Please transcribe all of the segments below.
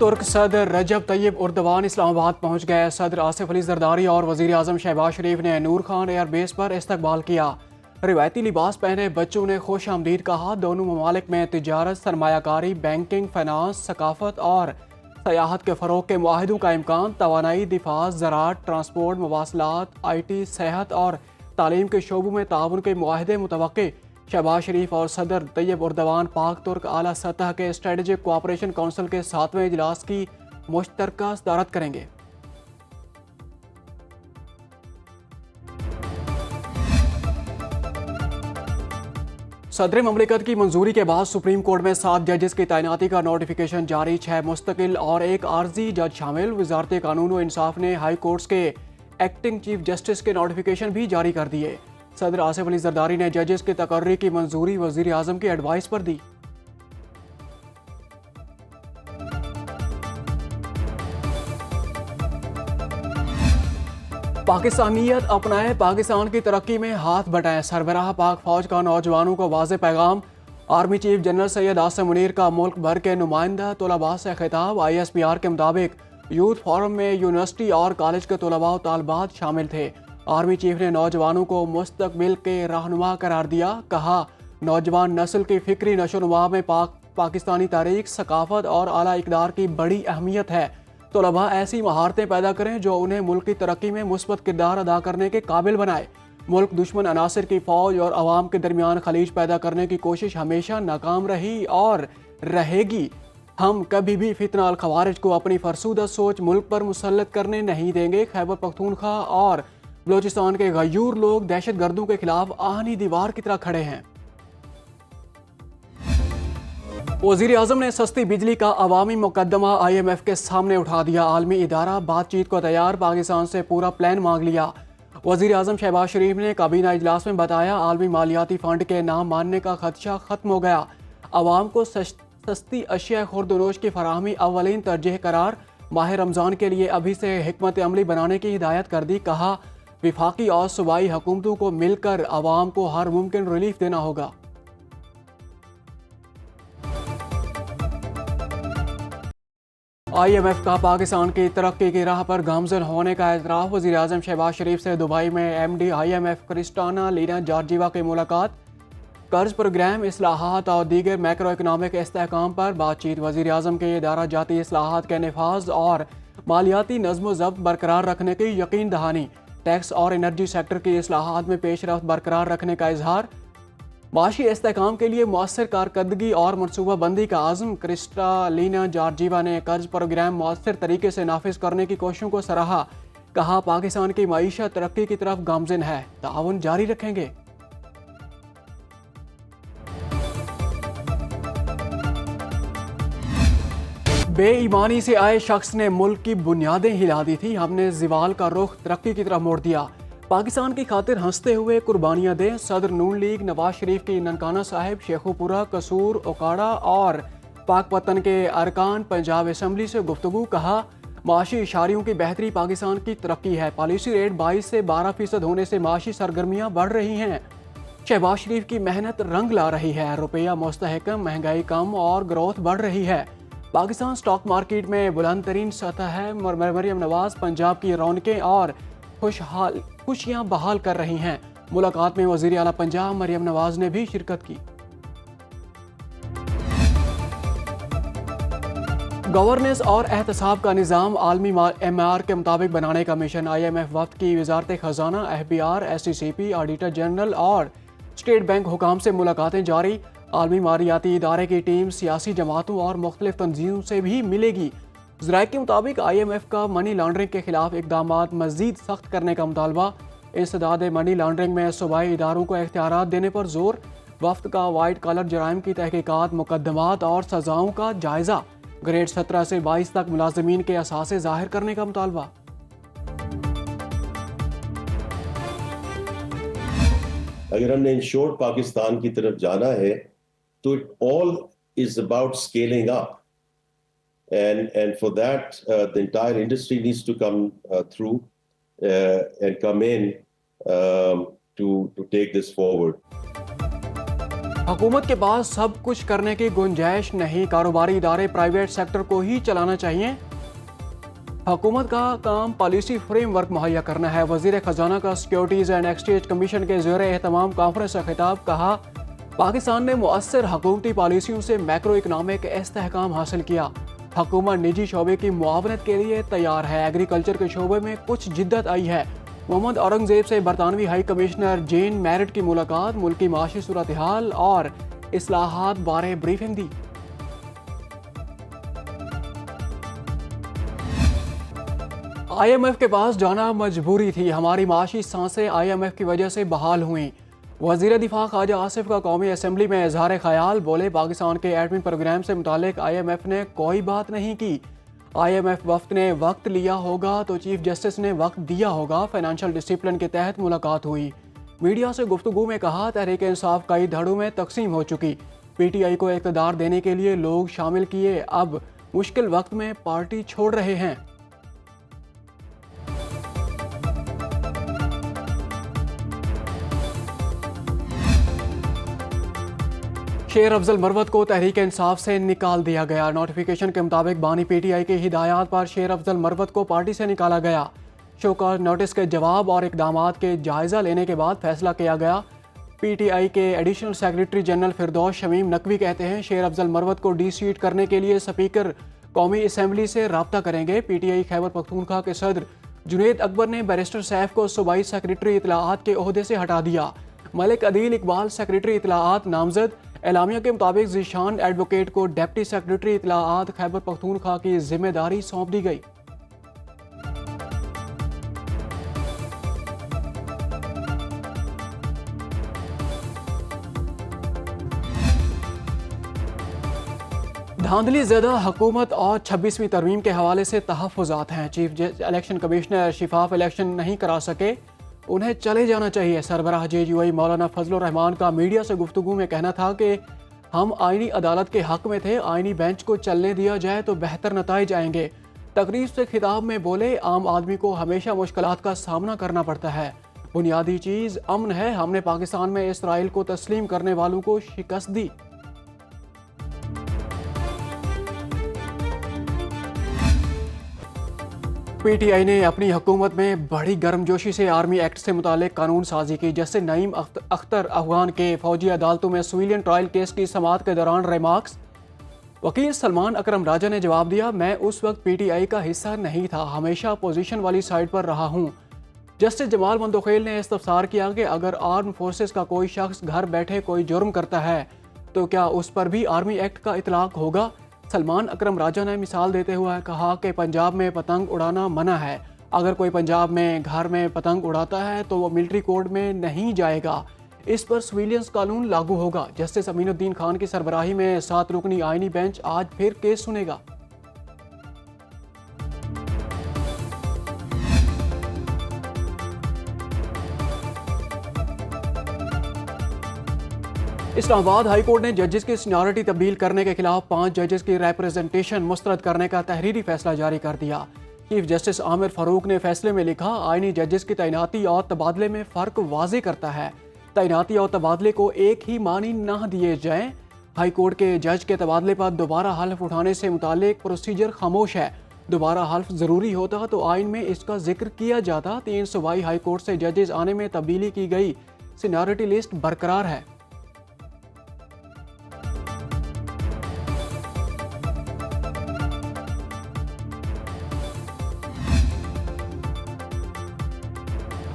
तुर्क सदर रजब तैयब उर्दवान इस्लामाबाद पहुंच गए। सदर आसिफ अली जरदारी और वजीर आजम शहबाज शरीफ ने नूर खान एयरबेस पर इस्तकबाल किया। रिवायती लिबास पहने बच्चों ने खुश आमदीद कहा। दोनों ममालिक में तिजारत, सरमायाकारी, बैंकिंग, फाइनेंस, सकाफत और सयाहत के फ़रोग के मुआहिदों का इम्कान। तवानाई, दिफा, ज़राअत, ट्रांसपोर्ट, मवासलात, IT, सेहत और तालीम के शोबों में ताउन के मुआहिदे मुतवक्के। शहबाज शरीफ और सदर तैयब उर्दवान पाक तुर्क आला सतह के स्ट्रेटेजिक कोऑपरेशन काउंसिल के 7वें इजलास की मुश्तरका सदारत करेंगे। सदर ममलिकत की मंजूरी के बाद सुप्रीम कोर्ट में 7 जजेस की तैनाती का नोटिफिकेशन जारी। 6 मुस्तकिल और 1 आर्जी जज शामिल। वजारत कानून व इंसाफ ने हाई कोर्ट्स के एक्टिंग चीफ जस्टिस के नोटिफिकेशन भी जारी कर दिए। सदर आसिफ अली जरदारी ने जजेस की तकर्री की मंजूरी वजीर आजम की एडवाइस पर दी। पाकिस्तानियत अपनाए, पाकिस्तान की तरक्की में हाथ बटाएं। सरबराह पाक फौज का नौजवानों को वाज़े पैगाम। Army chief general Syed Asim Munir का मुल्क भर के नुमाइंदा तलबा से खिताब। ISPR के मुताबिक यूथ फोरम में यूनिवर्सिटी और कॉलेज के तलबा और तालबात शामिल थे। आर्मी चीफ ने नौजवानों को मुस्तकबिल के रहनुमा करार दिया। कहा, नौजवान नस्ल की फिक्री नशोनुमा में पाकिस्तानी तारीख, सकाफत और आला इक़दार की बड़ी अहमियत है। तलबा ऐसी महारतें पैदा करें जो उन्हें मुल्क की तरक्की में मुस्बत किरदार अदा करने के काबिल बनाए। मुल्क दुश्मन अनासर की फौज और अवाम के दरमियान खलीज पैदा करने की कोशिश हमेशा नाकाम रही और रहेगी। हम कभी भी फितना अल खवारिज को अपनी फरसूदा सोच मुल्क पर मुसल्लत करने नहीं देंगे। खैबर पख्तूनख्वा और बलोचिस्तान के गयूर लोग दहशत गर्दों के खिलाफ आहनी दीवार की तरह खड़े हैं। वजीर आजम ने सस्ती बिजली का अवामी मुकदमा IMF के सामने उठा दिया। आलमी इदारा बातचीत को तैयार, पाकिस्तान से पूरा प्लान मांग लिया। वजीर आजम शहबाज शरीफ ने काबीना इजलास में बताया, आलमी मालियाती फंड के नाम मानने का खदशा खत्म हो गया। अवाम को सस्ती अशिया खुर्दनोश की फराहमी अवलीन तरजीह करार। माह रमज़ान के लिए अभी से हिकमत अमली बनाने की हिदायत कर दी। कहा, विफाकी और सूबाई हुकूमतों को मिलकर अवाम को हर मुमकिन रिलीफ देना होगा। IMF का पाकिस्तान की तरक्की की राह पर गामजन होने का एतराफ़। वज़ीर आज़म शहबाज शरीफ से दुबई में MD IMF क्रिस्टाना लीना जॉर्जिवा की मुलाकात। कर्ज प्रोग्राम, इस्लाहात और दीगर मैक्रो इकनॉमिक इस्तेहकाम पर बातचीत। वज़ीर आज़म के इदारा जाती इस्लाहात के नफाज और मालियाती नज़्म ज़ब्त बरकरार रखने की यकीन दहानी। टैक्स और एनर्जी सेक्टर की इस्लाहात में पेशरफ्त बरकरार रखने का इजहार। माशी इस्तेहकाम के लिए मौसर कारकर्दगी और मनसूबा बंदी का आज़म। क्रिस्टालिना जॉर्जिवा ने कर्ज प्रोग्राम मौसर तरीके से नाफिज करने की कोशिशों को सराहा। कहा, पाकिस्तान की मईशत तरक्की की तरफ गामजिन है, ताउन जारी रखेंगे। बेईमानी से आए शख्स ने मुल्क की बुनियादें हिला दी थी। हमने ज़िवाल का रुख तरक्की की तरफ मोड़ दिया। पाकिस्तान की खातिर हंसते हुए कुर्बानियां दें। सदर नून लीग नवाज शरीफ की ननकाना साहिब, शेखुपुरा, कसूर, ओकाड़ा और पाकपतन के अरकान पंजाब असम्बली से गुफ्तगू। कहा, माशी इशारियों की बेहतरी पाकिस्तान की तरक्की है। पॉलिसी रेट 22 से 12% होने से माशी सरगर्मियां बढ़ रही हैं। शहबाज शरीफ की मेहनत रंग ला रही है। रुपया मुस्तहकम, महंगाई कम और ग्रोथ बढ़ रही है। पाकिस्तान स्टॉक मार्केट में बुलंद तरीन सतह है। मरियम नवाज पंजाब की रौनकें और खुशियां बहाल कर रही हैं। मुलाकात में वजीर आला पंजाब मरियम नवाज ने भी शिरकत की। गवर्नेंस और एहतसाब का निज़ाम आलमी MR के मुताबिक बनाने का मिशन। IMF वफ्द की वजारत खजाना, FBR, SCCP, ऑडिटर जनरल और स्टेट बैंक हुकाम से मुलाकातें जारी। आलमी मालियाती इदारे की टीम सियासी जमातों और मुख्तलिफ तंजीमों से भी मिलेगी। ज़राए के मुताबिक IMF का मनी लॉन्ड्रिंग के खिलाफ इकदामात मज़ीद सख्त करने का मुतालबा। इंसदाद मनी लॉन्ड्रिंग में सूबाई इदारों को इख्तियारात देने पर जोर। वफ्द का वाइट कॉलर जराइम की तहकीकात, मुकदमात और सजाओं का जायजा। ग्रेड 17 से 22 तक मुलाजमीन के असासे ज़ाहिर करने का मुतालबा। अगर हमने इंश्योर्ड पाकिस्तान की तरफ जाना है तो it all is about scaling up and for that the entire industry needs to come through and come in to take this forward. हुकूमत के पास सब कुछ करने की गुंजाइश नहीं, कारोबारी इदारे प्राइवेट सेक्टर को ही चलाना चाहिए। हुकूमत का काम पॉलिसी फ्रेमवर्क मुहैया करना है। वजीर खजाना का सिक्योरिटीज़ एंड एक्सचेंज कमीशन के ज़ेर एहतमाम कॉन्फ्रेंस से खिताब, कहा पाकिस्तान ने मुअस्सर हुकूमती पॉलिसियों से मैक्रो इकनॉमिक इस्तेहकाम हासिल किया। हुकूमत निजी शोबे की मुआवनत के लिए तैयार है। एग्रीकल्चर के शोबे में कुछ जिद्दत आई है। मोहम्मद औरंगजेब से बरतानवी हाई कमिश्नर जेन मैरिट की मुलाकात, मुल्की माशी सूरत हाल और इस्लाहात बारे ब्रीफिंग दी। IMF के पास जाना मजबूरी थी, हमारी माशी सांसें IMF की वजह से बहाल हुई। वज़ीर दिफा ख्वाजा आसिफ का कौमी असम्बली में इजहार ख्याल, बोले पाकिस्तान के एटमी प्रोग्राम से मुतालिक IMF ने कोई बात नहीं की। IMF वफ्द ने वक्त लिया होगा तो चीफ जस्टिस ने वक्त दिया होगा। फाइनेंशियल डिसिप्लिन के तहत मुलाकात हुई। मीडिया से गुफ्तगू में कहा तहरीक इंसाफ कई धड़ों में तकसीम हो चुकी। PTI को इक़्तिदार देने के लिए लोग शामिल किए, अब मुश्किल वक्त में पार्टी छोड़ रहे हैं। शेर अफजल मरवत को तहरीक इंसाफ से निकाल दिया गया। नोटिफिकेशन के मुताबिक बानी PTI की हिदायत पर शेर अफजल मरवत को पार्टी से निकाला गया। शोकॉज नोटिस के जवाब और इकदामात के जायजा लेने के बाद फैसला किया गया। PTI के एडिशनल सेक्रेटरी जनरल फिरदौस शमीम नकवी कहते हैं शेर अफजल मरवत को डी-सीट करने के लिए स्पीकर कौमी असम्बली से रब्ता करेंगे। PTI खैबर पख्तूनख्वा के सदर जुनैद अकबर ने बैरिस्टर सैफ को सूबाई सेक्रेटरी इतलाआत के ओहदे से हटा दिया। मलिक अदील इकबाल सेक्रेटरी इतलाआत नामजद। एलामिया के मुताबिक जीशान एडवोकेट को डिप्टी सेक्रेटरी इतलाआत खैबर पख्तूनख्वा की जिम्मेदारी सौंप दी गई। धांधली ज़दा हुकूमत और 26वीं तरमीम के हवाले से तहफ़्फ़ुज़ात हैं। चीफ इलेक्शन कमिश्नर शिफाफ इलेक्शन नहीं करा सके, उन्हें चले जाना चाहिए। सरबराह JUI मौलाना फजलुर रहमान का मीडिया से गुफ्तगू में कहना था कि हम आईनी अदालत के हक में थे, आईनी बेंच को चलने दिया जाए तो बेहतर नताइज आएंगे। तकरीब से खिताब में बोले आम आदमी को हमेशा मुश्किलात का सामना करना पड़ता है, बुनियादी चीज़ अमन है। हमने पाकिस्तान में इसराइल को तस्लीम करने वालों को शिकस्त दी। PTI ने अपनी हुकूमत में बड़ी गर्मजोशी से आर्मी एक्ट से मुतालिक कानून साजी की। जस्टिस नईम अख्तर अफगान के फौजी अदालतों में सिविलियन ट्रायल केस की समाअत के दौरान रिमार्क्स। वकील सलमान अकरम राजा ने जवाब दिया, मैं उस वक्त PTI का हिस्सा नहीं था, हमेशा अपोजिशन वाली साइड पर रहा हूँ। जस्टिस जमाल मंदोखेल ने इस्तफसार किया कि अगर आर्म फोर्सेस का कोई शख्स घर बैठे कोई जुर्म करता है तो क्या उस पर भी आर्मी एक्ट का इतलाक होगा। सलमान अकरम राजा ने मिसाल देते हुए कहा कि पंजाब में पतंग उड़ाना मना है, अगर कोई पंजाब में घर में पतंग उड़ाता है तो वो मिलिट्री कोड में नहीं जाएगा, इस पर सिविलियंस कानून लागू होगा। जस्टिस अमीनुद्दीन खान की सरबराही में 7 रुकनी आईनी बेंच आज फिर केस सुनेगा। इस्लामाबाद हाई कोर्ट ने जजेस की सीनियरिटी तब्दील करने के खिलाफ 5 जजेस की रिप्रेजेंटेशन मुस्तरद करने का तहरीरी फैसला जारी कर दिया। चीफ जस्टिस आमिर फारूक ने फैसले में लिखा, आईनी जजेस की तैनाती और तबादले में फ़र्क वाज़े करता है। तैनाती और तबादले को एक ही मानी न दिए जाएं। हाई कोर्ट के जज के तबादले पर दोबारा हल्फ उठाने से मुतालिक प्रोसीजर खामोश है। दोबारा हल्फ ज़रूरी होता तो आइन में इसका जिक्र किया जाता। 3 सूबाई हाई कोर्ट से जजेस आने में तब्दीली की गई, सीनियरिटी लिस्ट बरकरार है।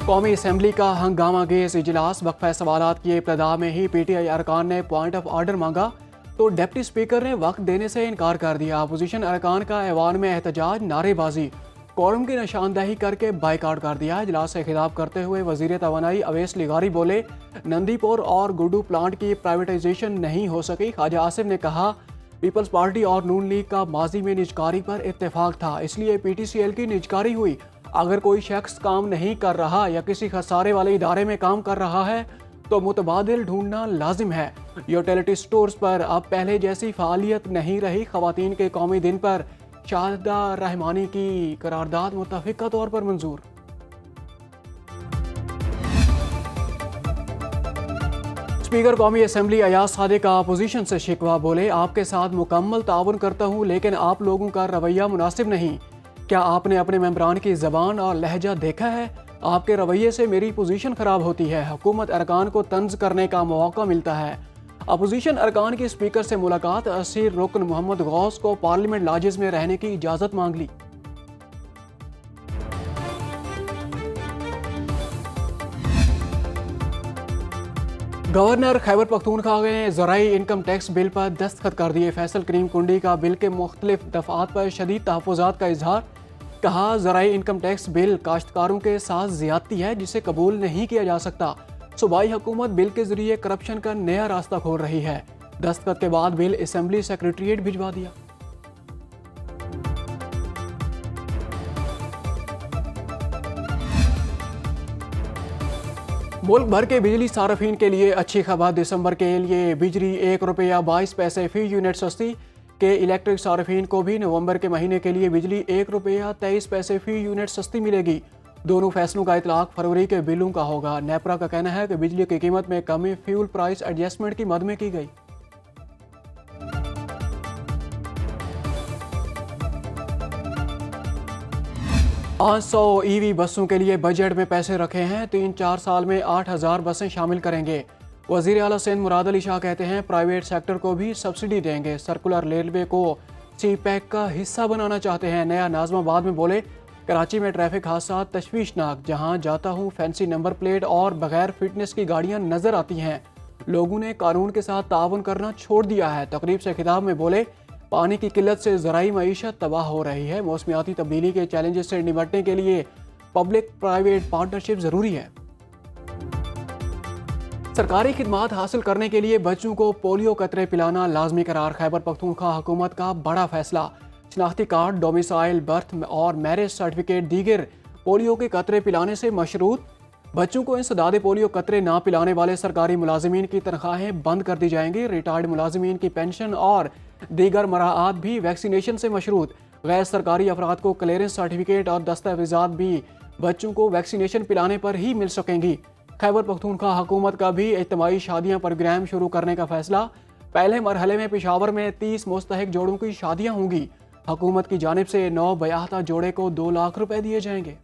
कौमी असम्बली का हंगामा गेज इजलास। वक्फा सवालात की इब्तदा में ही PTI अरकान ने पॉइंट ऑफ आर्डर मांगा तो डिप्टी स्पीकर ने वक्त देने से इनकार कर दिया। अपोजिशन अरकान का ऐवान में एहतजाज, नारेबाजी, कोरम की निशानदही करके बाइकाट कर दिया। इजलास से खिताब करते हुए वजीर तवानाई अवैस लिगारी बोले, नंदीपुर और गुड्डू प्लांट की प्राइवेटाइजेशन नहीं हो सकी। ख्वाजा आसिफ ने कहा, पीपल्स पार्टी और नून लीग का माजी में निजकारी पर इत्तेफाक था, इसलिए PTCL की निजकारी हुई। अगर कोई शख्स काम नहीं कर रहा या किसी खसारे वाले इदारे में काम कर रहा है तो मुतबादिल ढूंढना लाजिम है। यूटिलिटी स्टोर्स पर अब पहले जैसी फ़ालियत नहीं रही। ख़वातीन के कौमी दिन पर शाहिदा रहमानी की करारदाद मुतफ़िका तौर पर मंजूर। स्पीकर कौमी असेंबली अयाज सादिक का अपोजिशन से शिकवा, बोले आपके साथ मुकम्मल ताउन करता हूँ लेकिन आप लोगों का रवैया मुनासिब नहीं। क्या आपने अपने मेंबरान की ज़बान और लहजा देखा है? आपके रवैये से मेरी पोजीशन ख़राब होती है, हुकूमत अरकान को तंज करने का मौका मिलता है। अपोजिशन अरकान की स्पीकर से मुलाकात, असीर रुकन मोहम्मद गौस को पार्लियामेंट लॉजेस में रहने की इजाज़त मांग ली। गवर्नर खैबर पख्तूनख्वा ने ज़राई इनकम टैक्स बिल पर दस्तखत कर दिए। फैसल करीम कुंडी का बिल के मुख्तलिफ दफ़ात पर शदीद तहफ़्फ़ुज़ात का इजहार, कहा ज़राई इनकम टैक्स बिल काश्तकारों के साथ ज़्यादती है जिसे कबूल नहीं किया जा सकता। सूबाई हुकूमत बिल के जरिए करप्शन का नया रास्ता खोल रही है। दस्तखत के बाद बिल असेंबली सेक्रेटरीट भिजवा दिया। मुल्क भर के बिजली सार्फिन के लिए अच्छी खबर, दिसंबर के लिए बिजली ₹1.22 फी यूनिट सस्ती। के इलेक्ट्रिक सार्फिन को भी नवंबर के महीने के लिए बिजली ₹1.23 फी यूनिट सस्ती मिलेगी। दोनों फैसलों का इतलाक फरवरी के बिलों का होगा। नेपरा का कहना है कि बिजली की कीमत में कमी फ्यूल प्राइस एडजस्टमेंट की मद में की गई। आज 100 ईवी बसों के लिए बजट में पैसे रखे हैं। 3-4 साल में 8,000 बसें शामिल करेंगे। वज़ीर आला सिंध मुराद अली शाह कहते हैं प्राइवेट सेक्टर को भी सब्सिडी देंगे। सर्कुलर रेलवे को CPEC का हिस्सा बनाना चाहते हैं। नया नाज़माबाद में बोले कराची में ट्रैफिक हादसा तशवीशनाक, जहां जाता हूं फैंसी नंबर प्लेट और बगैर फिटनेस की गाड़ियां नजर आती हैं। लोगों ने कानून के साथ ताउन करना छोड़ दिया है। तकरीब से खिताब में बोले पानी की किल्लत से ज़राई मईशत तबाह हो रही है। मौसमियाती तब्दीली के चैलेंजेस से निपटने के लिए पब्लिक प्राइवेट पार्टनरशिप ज़रूरी है। सरकारी खिदमात हासिल करने के लिए बच्चों को पोलियो कतरे पिलाना लाजमी करार। खैबर पख्तूनख्वा हुकूमत का बड़ा फैसला। शनाख्ती कार्ड, डोमिसाइल, बर्थ और मैरिज सर्टिफिकेट दीगर पोलियो के कतरे पिलाने से मशरूत। बच्चों को इंसदादे पोलियो कतरे ना पिलाने वाले सरकारी मुलाजिमीन की तनख्वाहें बंद कर दी जाएंगी। रिटायर्ड मुलाजिमीन की पेंशन और दीगर मराआत भी वैक्सीनेशन से मशरूत। गैर सरकारी अफराद को क्लियरेंस सर्टिफिकेट और दस्तावेजात भी बच्चों को वैक्सीनेशन पिलाने पर ही मिल सकेंगी। खैबर पख्तूनख्वा हुकूमत का भी इज्तिमाई शादियां प्रोग्राम शुरू करने का फैसला। पहले मरहले में पेशावर में 30 मुस्तहिक जोड़ों की शादियां होंगी। हुकूमत की जानिब से 9 बयाहता जोड़े को 2 लाख रुपए दिए जाएंगे।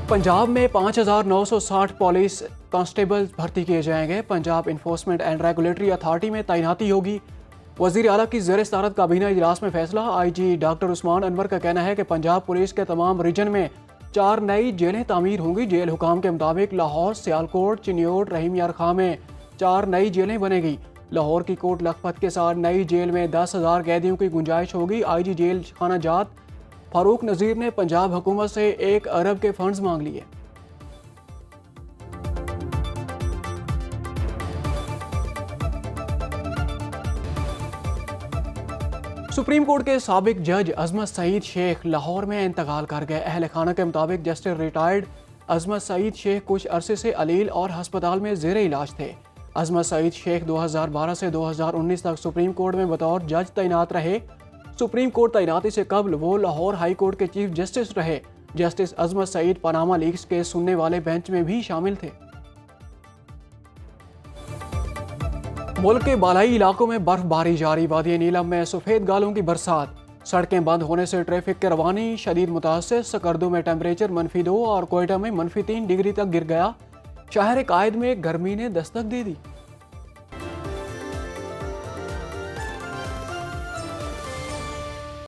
पंजाब में 5,960 पुलिस कांस्टेबल भर्ती किए जाएंगे। Punjab enforcement and regulatory authority में तैनाती होगी। वज़ीर आला की ज़ेर सदारत काबीना इजलास में फैसला। IG डॉक्टर उस्मान अनवर का कहना है कि पंजाब पुलिस के तमाम रीजन में 4 नई जेलें तामीर होंगी। जेल हुकाम के मुताबिक लाहौर, सियालकोट, चिन्योट, रहीम यार खां में 4 नई जेलें बनेगी। लाहौर की कोट लखपत के साथ नई जेल में 10,000 कैदियों की गुंजाइश होगी। IG जेल खाना जात फारूक नज़ीर ने पंजाब हुकूमत से 1 अरब के फंड्स मांग लिए। सुप्रीम कोर्ट के साबिक जज अजमत सईद शेख लाहौर में इंतकाल कर गए। अहल खाना के मुताबिक जस्टिस रिटायर्ड अजमत सईद शेख कुछ अरसे से अलील और हस्पताल में जेर इलाज थे। अजमत सईद शेख 2012 से 2019 तक सुप्रीम कोर्ट में बतौर जज तैनात रहे। सुप्रीम कोर्ट तैनाती से कबल वो लाहौर हाई कोर्ट के चीफ जस्टिस रहे। जस्टिस अजमत सईद पनामा लीक्स के सुनने वाले बेंच में भी शामिल थे। मुल्क के बालाई इलाकों में बर्फबारी जारी। वादी नीलम में सफ़ेद गालों की बरसात। सड़कें बंद होने से ट्रैफिक की रवानी शदीद मुतासर। सकर्दू में टेम्परेचर -2 और कोयटा में -3 डिग्री तक गिर गया। शहर कायद में गर्मी ने दस्तक दे दी।